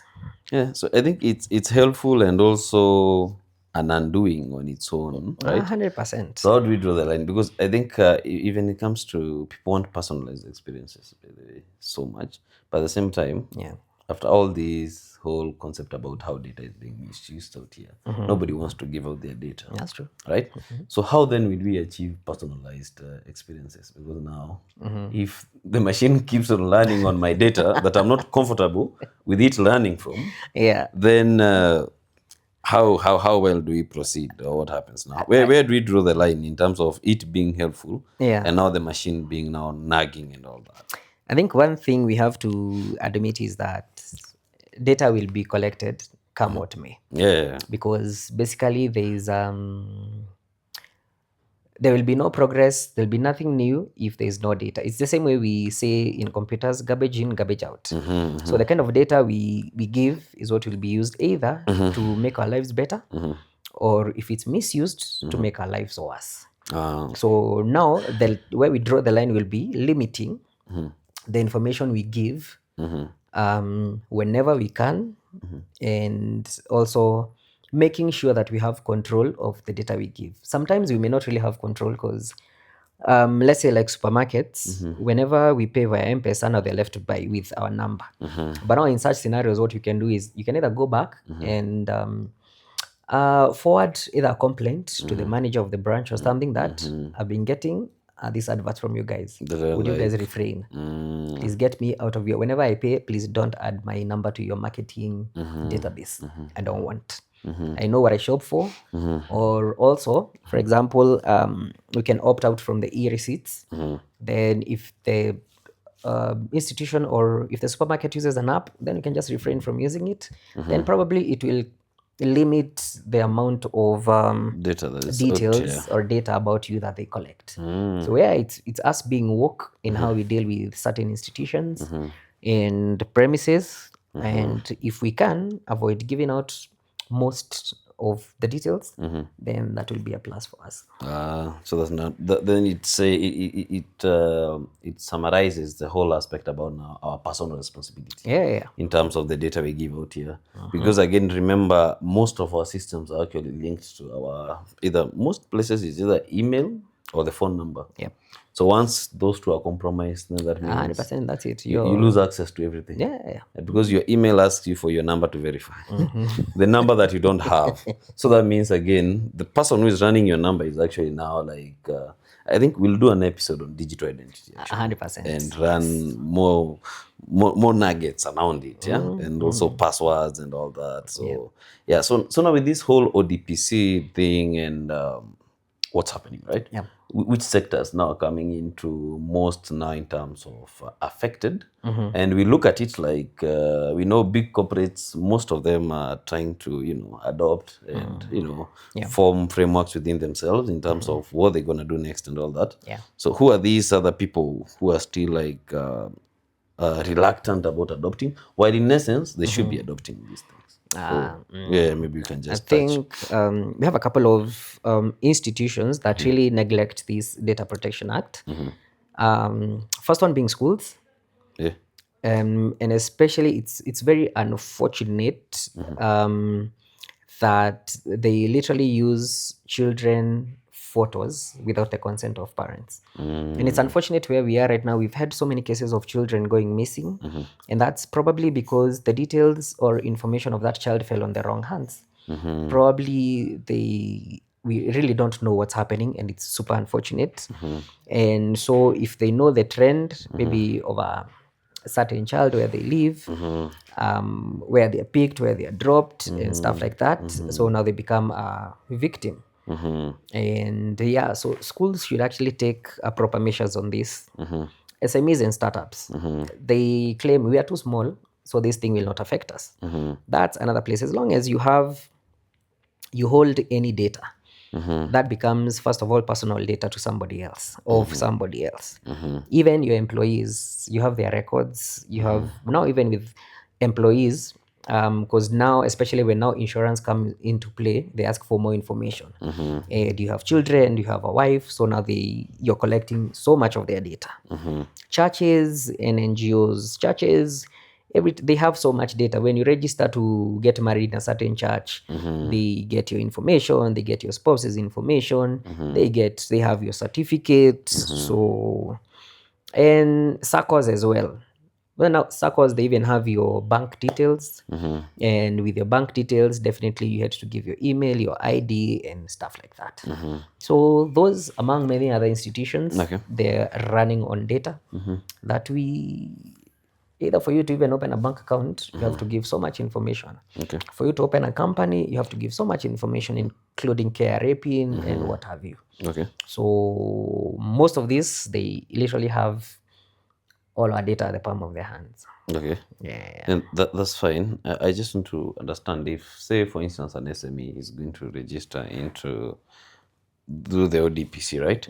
Yeah, so I think it's helpful and also an undoing on its own, right? 100%. So how do we draw the line? Because I think even when it comes to, people want personalized experiences, by the way, so much. But at the same time, Yeah. after all this whole concept about how data is being misused out here, nobody wants to give out their data. That's true. Right? So how then will we achieve personalized experiences? Because now, if the machine keeps on learning on my data that I'm not comfortable with it learning from, Yeah. then how well do we proceed, or what happens now? Where do we draw the line in terms of it being helpful, Yeah. and now the machine being now nagging and all that? I think one thing we have to admit is that data will be collected come what may. Yeah. Because basically there will be no progress, there'll be nothing new if there's no data. It's the same way we say in computers, garbage in, garbage out. So the kind of data we give is what will be used either to make our lives better, or if it's misused, to make our lives worse. So now where we draw the line will be limiting the information we give whenever we can, and also making sure that we have control of the data we give. Sometimes we may not really have control, because let's say like supermarkets, whenever we pay via M-Pesa, now they're left with our number. But now in such scenarios, what you can do is you can either go back and forward either a complaint to the manager of the branch or something, that I've been getting these adverts from you guys. That are Would you guys like, refrain? Please get me out of your, whenever I pay, please don't add my number to your marketing database. I don't want. I know what I shop for. Or also, for example, we can opt out from the e-receipts. Then if the institution or if the supermarket uses an app, then you can just refrain from using it. Then probably it will limit the amount of data that is details or data about you that they collect. So yeah, it's us being woke in how we deal with certain institutions and premises, and if we can avoid giving out most of the details, then that will be a plus for us. So that's not. Then it summarizes the whole aspect about now our personal responsibility. Yeah. In terms of the data we give out here, because again, remember, most of our systems are actually linked to our most places is either email or the phone number. Yep. So once those two are compromised, then that means 100%, that's it. you lose access to everything. Yeah. Because your email asks you for your number to verify the number that you don't have. So that means, again, the person who is running your number is actually now like, I think we'll do an episode on digital identity, actually, 100%. and run more nuggets around it, and also passwords and all that. So so now with this whole ODPC thing and what's happening, right? Yeah. Which sectors now are coming into most now in terms of affected? And we look at it like we know big corporates, most of them are trying to adopt and form frameworks within themselves in terms of what they're going to do next and all that. Yeah. So who are these other people who are still like reluctant about adopting, while in essence they should be adopting these things? Yeah, maybe you can just think we have a couple of institutions that really neglect this Data Protection Act. First one being schools. Yeah. And especially it's very unfortunate that they literally use children photos without the consent of parents. And it's unfortunate where we are right now. We've had so many cases of children going missing, and that's probably because the details or information of that child fell on the wrong hands. Probably we really don't know what's happening, and it's super unfortunate. And so if they know the trend, maybe of a certain child, where they live, where they're picked, where they're dropped, and stuff like that, so now they become a victim. And so schools should actually take proper measures on this. SMEs and startups, they claim we are too small, so this thing will not affect us. That's another place. As long as you hold any data, that becomes, first of all, personal data to somebody else, of somebody else. Even your employees, you have their records. You have now, even with employees, because now, especially when now insurance comes into play, they ask for more information. Do you have children? Do you have a wife? So now you're collecting so much of their data. Churches and NGOs, they have so much data. When you register to get married in a certain church, they get your information, they get your spouse's information, they have your certificate. So, and SACCOs as well. Well, now SACCOs, they even have your bank details, and with your bank details, definitely you had to give your email, your ID, and stuff like that. So those, among many other institutions, they're running on data that either for you to even open a bank account, you have to give so much information. For you to open a company, you have to give so much information, including KRA PIN and what have you. So most of this, they literally have all our data at the palm of their hands. And that's fine. I just want to understand, if, say, for instance, an SME is going to register do the ODPC, right?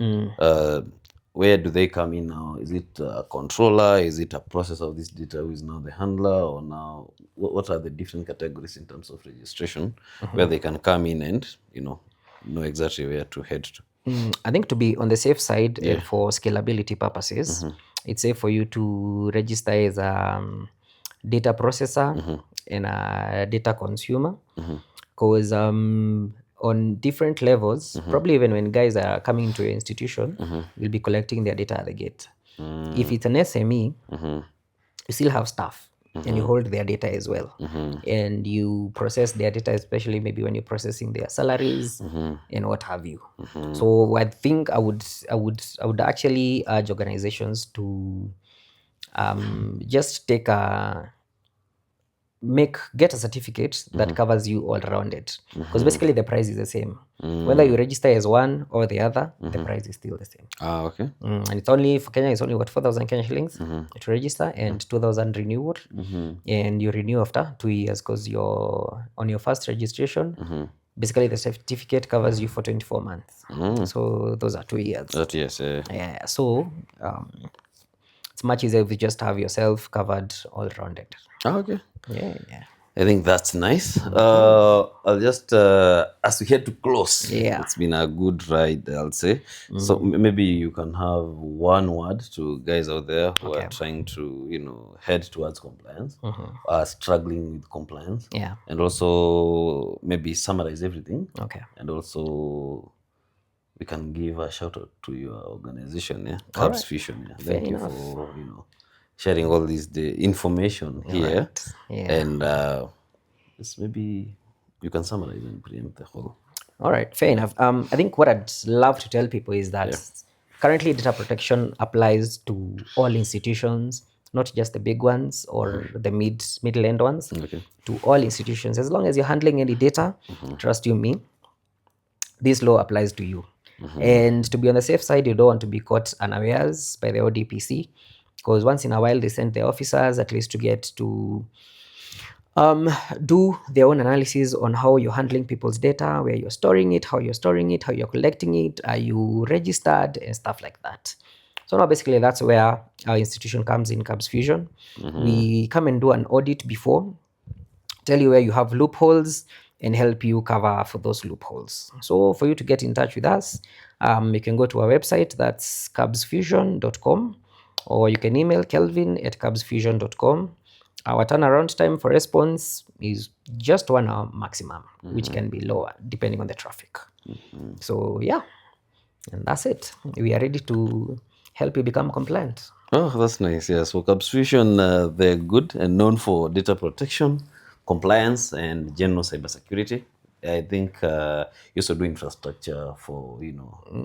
Where do they come in now? Is it a controller? Is it a process of this data who is now the handler? Or now, what are the different categories in terms of registration where they can come in and know exactly where to head to? I think, to be on the safe side, for scalability purposes, it's safe for you to register as a data processor and a data consumer, because on different levels, probably even when guys are coming into your institution, you'll be collecting their data at the gate. If it's an SME, you still have staff. and you hold their data as well, and you process their data, especially maybe when you're processing their salaries and what have you. So I think I would actually urge organizations to just get a certificate that covers you all around it, because basically the price is the same whether you register as one or the other. The price is still the same. Okay. And it's only for Kenya, it's only what, 4,000 Kenya shillings to register, and 2,000 renewal. And you renew after 2 years, because you're on your first registration. Basically the certificate covers you for 24 months. So those are 2 years. That yes. Yeah, so it's much easier if you just have yourself covered all around it. Okay. Yeah. I think that's nice. I'll just, as we head to close, Yeah. it's been a good ride, I'll say. So maybe you can have one word to guys out there who are trying to, head towards compliance, are struggling with compliance. Yeah. And also maybe summarize everything. Okay. And also we can give a shout out to your organization, yeah, All Kabss right. Fusion. Yeah. Fair Thank you enough. for sharing all the information here. Right. Yeah. And just maybe you can summarize and preempt the whole. All right, fair enough. I think what I'd love to tell people is that currently data protection applies to all institutions, not just the big ones or the middle end ones. Okay. To all institutions, as long as you're handling any data, trust you me, this law applies to you. And to be on the safe side, you don't want to be caught unawares by the ODPC, because once in a while they send their officers at least to get to do their own analysis on how you're handling people's data, where you're storing it, how you're collecting it, are you registered, and stuff like that. So now basically that's where our institution comes in, Kabss Fusion. We come and do an audit before, tell you where you have loopholes, and help you cover for those loopholes. So for you to get in touch with us, you can go to our website, that's kabbsfusion.com, or you can email kelvin@kabbsfusion.com. Our turnaround time for response is just 1 hour maximum, which can be lower depending on the traffic. So yeah, and that's it. We are ready to help you become compliant. Oh, that's nice. Yeah. So Kabss Fusion, they're good and known for data protection, compliance, and general cybersecurity. I think you also do infrastructure for,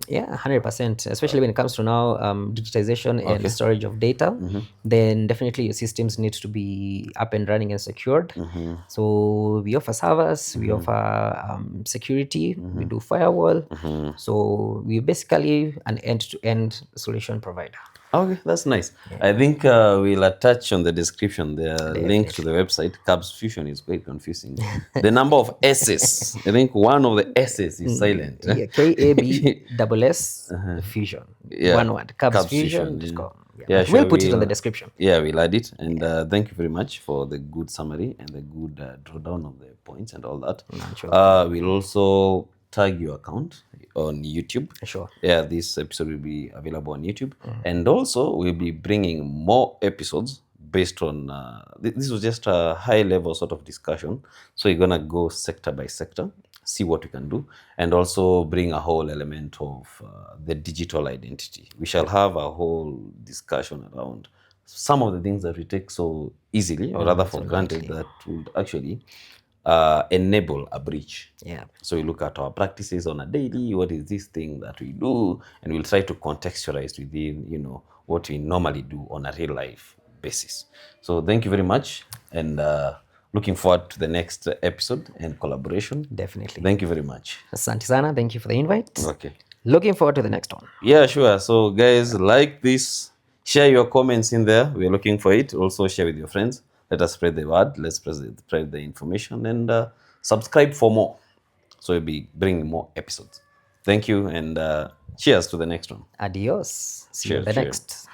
Yeah, 100%. Especially when it comes to now digitization and storage of data, then definitely your systems need to be up and running and secured. So we offer servers, we offer security, we do firewall. So we're basically an end-to-end solution provider. Okay, that's nice. I think we'll attach on the description the link to the website. Kabss Fusion is quite confusing. The number of S's, I think one of the S's is silent. Yeah, KABSS Fusion. Yeah, One word. Kabbsfusion.com. Yeah, We'll put it on the description. Yeah, we'll add it. And thank you very much for the good summary and the good drawdown of the points and all that. We'll also tag your account on YouTube. Sure. Yeah, this episode will be available on YouTube. And also, we'll be bringing more episodes based on, this was just a high level sort of discussion. So you're going to go sector by sector, see what we can do, and also bring a whole element of the digital identity. We shall have a whole discussion around some of the things that we take so easily, or rather for granted, that would actually enable a breach. Yeah. So we look at our practices on a daily, what is this thing that we do, and we'll try to contextualize within, what we normally do on a real life basis. So thank you very much, and looking forward to the next episode and collaboration. Definitely. Thank you very much. Asante sana. Thank you for the invite. Okay. Looking forward to the next one. Yeah, sure. So guys, like this, share your comments in there. We're looking for it. Also share with your friends. Let us spread the word. Let's spread the information, and subscribe for more. So we'll be bringing more episodes. Thank you, and cheers to the next one. Adios. See you in the Cheers. next.